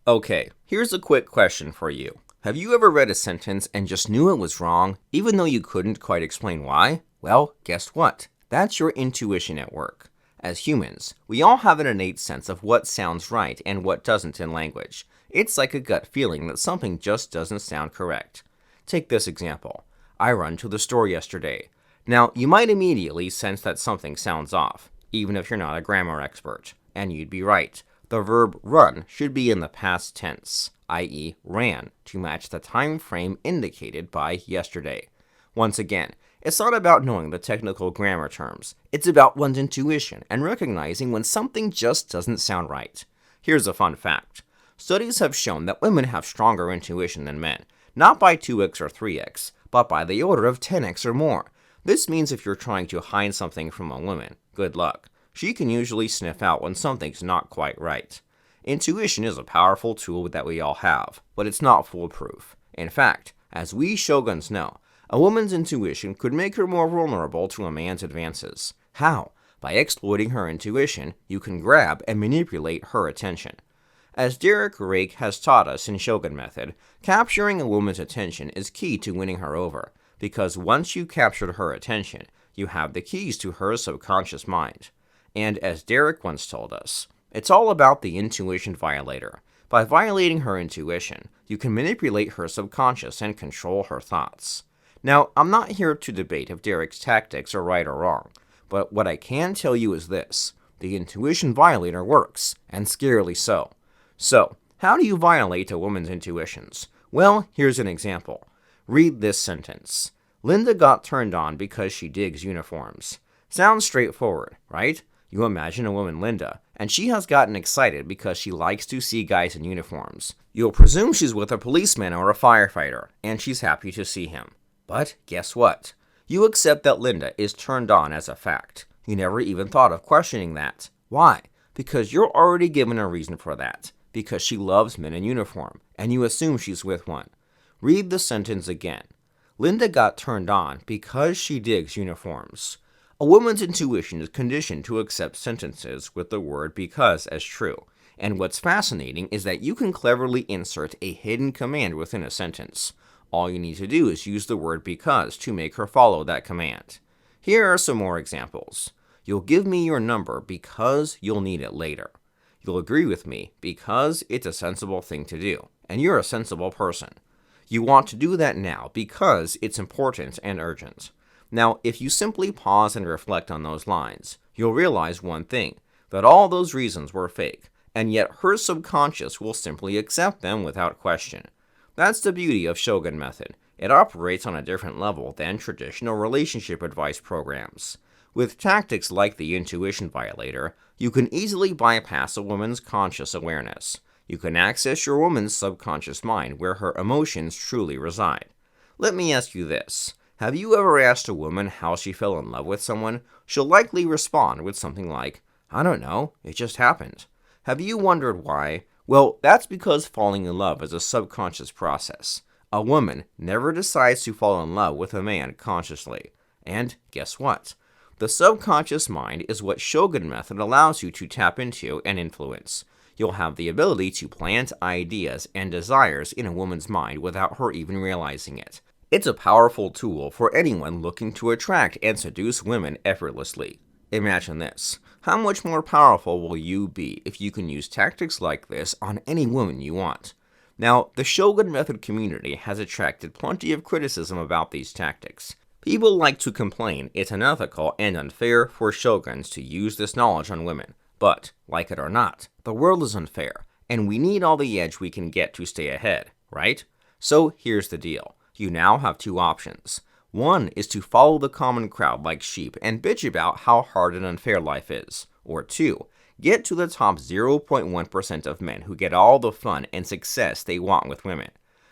Okay, here's a quick question for you. Have you ever read a sentence and just knew it was wrong, even though you couldn't quite explain why? Well, guess what? That's your intuition at work. As humans, we all have an innate sense of what sounds right and what doesn't in language. It's like a gut feeling that something just doesn't sound correct. Take this example. I run to the store yesterday. Now, you might immediately sense that something sounds off, even if you're not a grammar expert. And you'd be right. The verb run should be in the past tense, i.e. ran, to match the time frame indicated by yesterday. Once again, it's not about knowing the technical grammar terms. It's about one's intuition and recognizing when something just doesn't sound right. Here's a fun fact. Studies have shown that women have stronger intuition than men, not by 2x or 3x, but by the order of 10x or more. This means if you're trying to hide something from a woman, good luck. She can usually sniff out when something's not quite right. Intuition is a powerful tool that we all have, but it's not foolproof. In fact, as we Shoguns know, a woman's intuition could make her more vulnerable to a man's advances. How? By exploiting her intuition, you can grab and manipulate her attention. As Derek Rake has taught us in Shogun Method, capturing a woman's attention is key to winning her over, because once you captured her attention, you have the keys to her subconscious mind. And as Derek once told us, it's all about the Intuition Violator. By violating her intuition, you can manipulate her subconscious and control her thoughts. Now, I'm not here to debate if Derek's tactics are right or wrong, but what I can tell you is this. The Intuition Violator works, and scarily so. So, how do you violate a woman's intuitions? Well, here's an example. Read this sentence. Linda got turned on because she digs uniforms. Sounds straightforward, right? You imagine a woman, Linda, and she has gotten excited because she likes to see guys in uniforms. You'll presume she's with a policeman or a firefighter, and she's happy to see him. But guess what? You accept that Linda is turned on as a fact. You never even thought of questioning that. Why? Because you're already given a reason for that. Because she loves men in uniform, and you assume she's with one. Read the sentence again. Linda got turned on because she digs uniforms. A woman's intuition is conditioned to accept sentences with the word because as true. And what's fascinating is that you can cleverly insert a hidden command within a sentence. All you need to do is use the word because to make her follow that command. Here are some more examples. You'll give me your number because you'll need it later. You'll agree with me because it's a sensible thing to do, and you're a sensible person. You want to do that now because it's important and urgent. Now, if you simply pause and reflect on those lines, you'll realize one thing, that all those reasons were fake, and yet her subconscious will simply accept them without question. That's the beauty of Shogun Method. It operates on a different level than traditional relationship advice programs. With tactics like the Intuition Violator, you can easily bypass a woman's conscious awareness. You can access your woman's subconscious mind where her emotions truly reside. Let me ask you this. Have you ever asked a woman how she fell in love with someone? She'll likely respond with something like, I don't know, it just happened. Have you wondered why? Well, that's because falling in love is a subconscious process. A woman never decides to fall in love with a man consciously. And guess what? The subconscious mind is what Shogun Method allows you to tap into and influence. You'll have the ability to plant ideas and desires in a woman's mind without her even realizing it. It's a powerful tool for anyone looking to attract and seduce women effortlessly. Imagine this. How much more powerful will you be if you can use tactics like this on any woman you want? Now, the Shogun Method community has attracted plenty of criticism about these tactics. People like to complain it's unethical and unfair for Shoguns to use this knowledge on women. But, like it or not, the world is unfair, and we need all the edge we can get to stay ahead, right? So here's the deal. You now have two options. One is to follow the common crowd like sheep and bitch about how hard and unfair life is. Or two, get to the top 0.1% of men who get all the fun and success they want with women.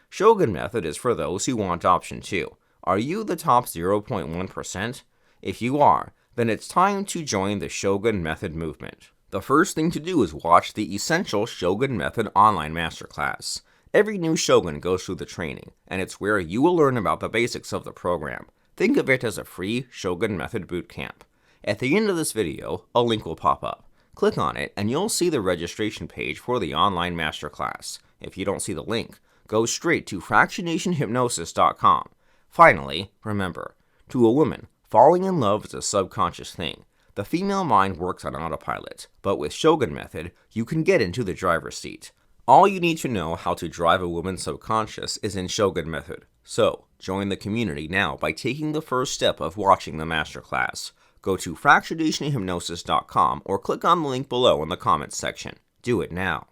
Shogun Method is for those who want option 2. Are you the top 0.1%? If you are, then it's time to join the Shogun Method movement. The first thing to do is watch the Essential Shogun Method online masterclass. Every new Shogun goes through the training, and it's where you will learn about the basics of the program. Think of it as a free Shogun Method bootcamp. At the end of this video, a link will pop up. Click on it and you'll see the registration page for the online masterclass. If you don't see the link, go straight to fractionationhypnosis.com. Finally, remember, to a woman, falling in love is a subconscious thing. The female mind works on autopilot, but with Shogun method, you can get into the driver's seat. All you need to know how to drive a woman's subconscious is in Shogun method. So, join the community now by taking the first step of watching the masterclass. Go to fractionationhypnosis.com or click on the link below in the comments section. Do it now.